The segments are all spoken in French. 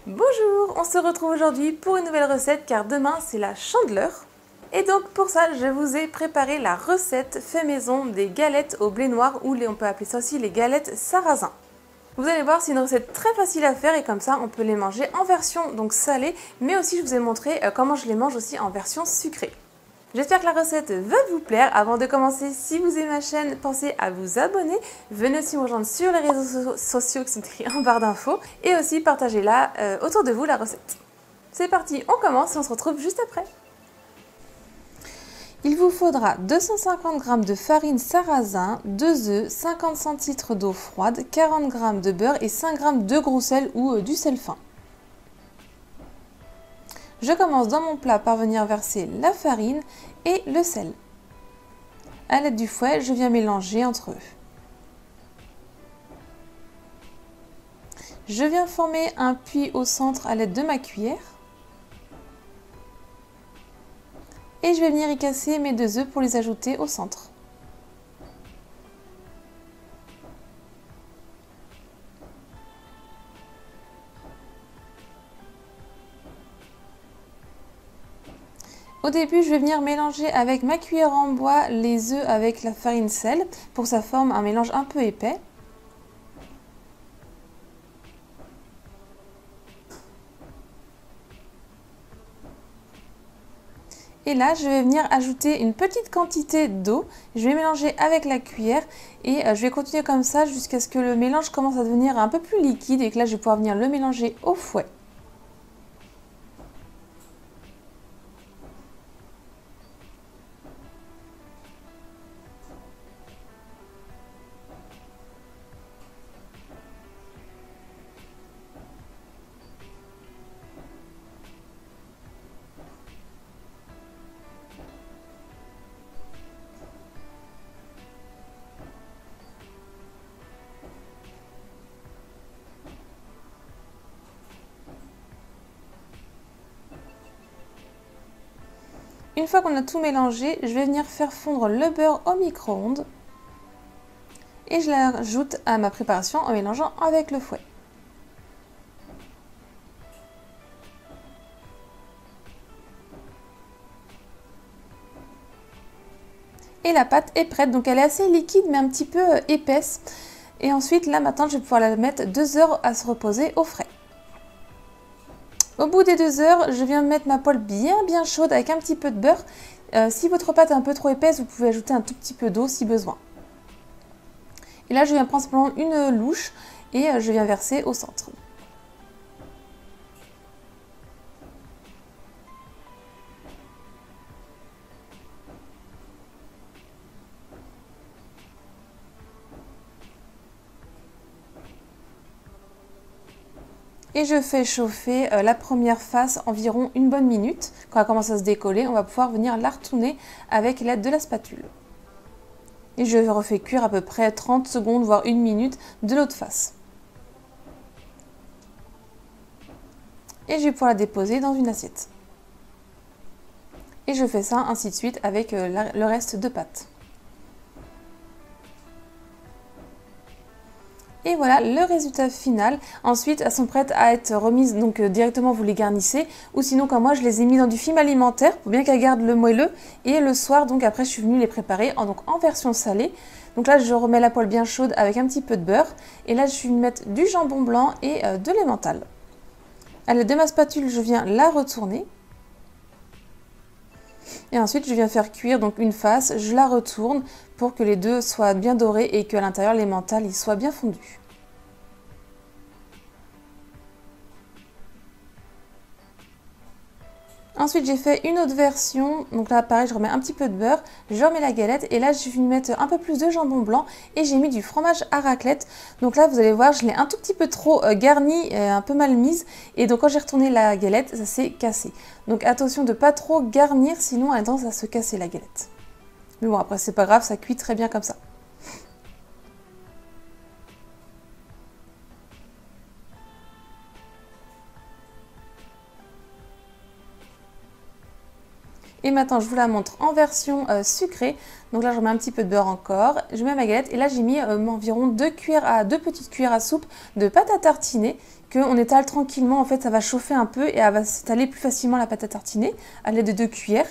Bonjour, on se retrouve aujourd'hui pour une nouvelle recette car demain c'est la Chandeleur. Et donc pour ça je vous ai préparé la recette fait maison des galettes au blé noir ou on peut appeler ça aussi les galettes sarrasin. Vous allez voir, c'est une recette très facile à faire et comme ça on peut les manger en version donc salée, mais aussi je vous ai montré comment je les mange aussi en version sucrée. J'espère que la recette va vous plaire. Avant de commencer, si vous aimez ma chaîne, pensez à vous abonner. Venez aussi me rejoindre sur les réseaux sociaux qui sont écrits en barre d'infos. Et aussi partagez-la autour de vous la recette. C'est parti, on commence et on se retrouve juste après. Il vous faudra 250 g de farine sarrasin, 2 œufs, 50 cl d'eau froide, 40 g de beurre et 5 g de gros sel ou du sel fin. Je commence dans mon plat par venir verser la farine et le sel. A l'aide du fouet, je viens mélanger entre eux. Je viens former un puits au centre à l'aide de ma cuillère. Et je vais venir y casser mes 2 œufs pour les ajouter au centre. Au début, je vais venir mélanger avec ma cuillère en bois les œufs avec la farine sel pour que ça forme un mélange un peu épais. Et là, je vais venir ajouter une petite quantité d'eau. Je vais mélanger avec la cuillère et je vais continuer comme ça jusqu'à ce que le mélange commence à devenir un peu plus liquide et que là, je vais pouvoir venir le mélanger au fouet. Une fois qu'on a tout mélangé, je vais venir faire fondre le beurre au micro-ondes et je l'ajoute à ma préparation en mélangeant avec le fouet. Et la pâte est prête, donc elle est assez liquide mais un petit peu épaisse. Et ensuite, là maintenant, je vais pouvoir la mettre 2 heures à se reposer au frais. Au bout des 2 heures, je viens mettre ma poêle bien chaude avec un petit peu de beurre. Si votre pâte est un peu trop épaisse, vous pouvez ajouter un tout petit peu d'eau si besoin. Et là, je viens prendre simplement une louche et je viens verser au centre. Et je fais chauffer la première face environ une bonne minute. Quand elle commence à se décoller, on va pouvoir venir la retourner avec l'aide de la spatule. Et je refais cuire à peu près 30 secondes, voire une minute de l'autre face. Et je vais pouvoir la déposer dans une assiette. Et je fais ça ainsi de suite avec le reste de pâte. Et voilà le résultat final. Ensuite, elles sont prêtes à être remises, donc directement vous les garnissez. Ou sinon, comme moi, je les ai mis dans du film alimentaire pour bien qu'elles gardent le moelleux. Et le soir, donc après, je suis venue les préparer en version salée. Donc là, je remets la poêle bien chaude avec un petit peu de beurre. Et là, je suis venue mettre du jambon blanc et de l'emmental. À l'aide de ma spatule, je viens la retourner. Et ensuite, je viens faire cuire donc une face, je la retourne pour que les deux soient bien dorés et qu'à l'intérieur, l'emmental soit bien fondu. Ensuite, j'ai fait une autre version. Donc là, pareil, je remets un petit peu de beurre, je remets la galette et là, je vais mettre un peu plus de jambon blanc et j'ai mis du fromage à raclette. Donc là, vous allez voir, je l'ai un tout petit peu trop garni, un peu mal mise. Et donc, quand j'ai retourné la galette, ça s'est cassé. Donc, attention de ne pas trop garnir, sinon elle a tendance à se casser la galette. Mais bon, après, c'est pas grave, ça cuit très bien comme ça. Et maintenant, je vous la montre en version sucrée. Donc là, je remets un petit peu de beurre encore. Je mets ma galette et là, j'ai mis environ 2 petites cuillères à soupe de pâte à tartiner qu'on étale tranquillement. En fait, ça va chauffer un peu et elle va s'étaler plus facilement la pâte à tartiner à l'aide de 2 cuillères.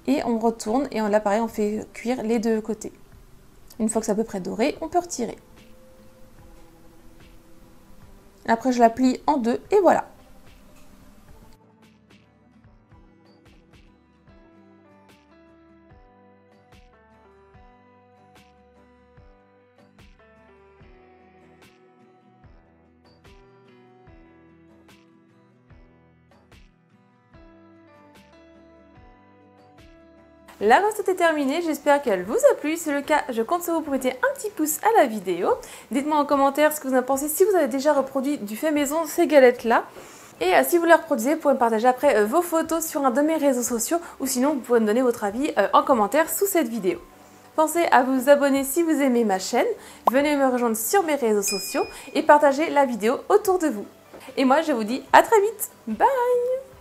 Et on retourne et là, pareil, on fait cuire les deux côtés. Une fois que c'est à peu près doré, on peut retirer. Après, je la plie en deux et voilà. La recette est terminée, j'espère qu'elle vous a plu. Si c'est le cas, je compte sur vous pour mettre un petit pouce à la vidéo. Dites-moi en commentaire ce que vous en pensez, si vous avez déjà reproduit du fait maison ces galettes-là. Et si vous les reproduisez, vous pouvez me partager après vos photos sur un de mes réseaux sociaux ou sinon vous pouvez me donner votre avis en commentaire sous cette vidéo. Pensez à vous abonner si vous aimez ma chaîne, venez me rejoindre sur mes réseaux sociaux et partagez la vidéo autour de vous. Et moi je vous dis à très vite, bye!